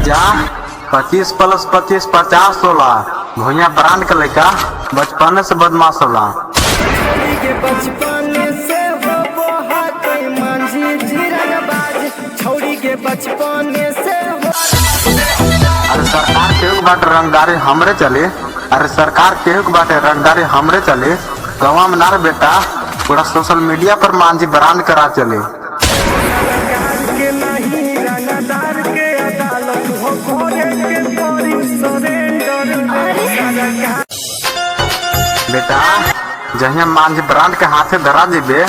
जा 25 + 25 50 होला। भुइया ब्रांड के लड़का बचपन से बदमाश होला। अरे सरकार केहू बाटे रंगदारी हमरे चले। अरे सरकार केहू बाटे रंगदारी हमरे चले। गाँव में ना रे बेटा, पूरा सोशल मीडिया पर मांझी ब्रांड करा चले। बेटा जहिया मांझी ब्रांड के हाथे धरा जीबे,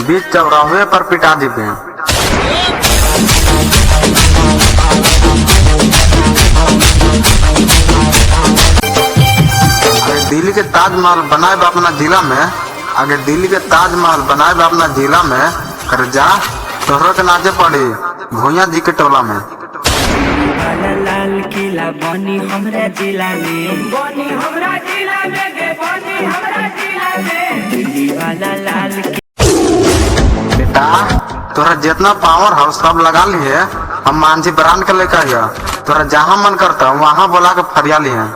बीच चौराहे पर पिटा जीबे। दिल्ली के ताजमहल बनाए अपना जिला में, आगे दिल्ली के ताजमहल बनाए अपना जिला में। कर जा तोहरा के नाचे पड़ी भुइया जी के टोला में। लाल किला बनी हमरा जिला में, बनी हमरा जिला में गे, बनी हमरा जिला में। दिल्ली वाला लाल बेटा तोरा जितना पावर हो सब लगा लिए। हम मांझी ब्रांड के लेकर आया, तोरा जहाँ मन करता वहाँ बोला के फरिया लिए।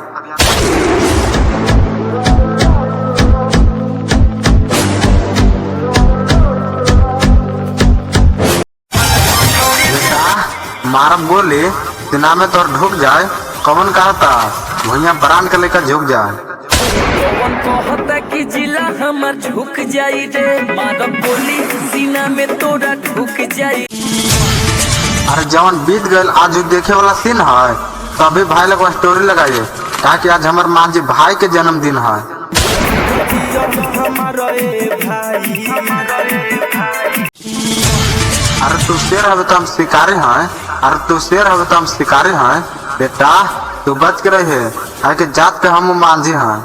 मारा बोली दिना में तोर ढुक जाए, कौन कहता भुइया ब्रांड के लेकर झुक जाए। कौन कहता कि जिला हमर झुक जाई रे, मारा बोली सीना में तोरा ढुक जाई। अरे जवान बीत गए आज देखे वाला सीन है, तो अभी भाई लोग स्टोरी लगाइए ताकि आज हमारे मांझी भाई के जन्मदिन है। अरे तू शेर है तो हम शिकारी हैं। अरे तू शेर है तो हम शिकारी हैं। बेटा तू बच के रहे, आगे जात के हम मांझी हैं।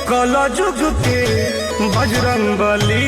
कल जुग के बजरंग बली।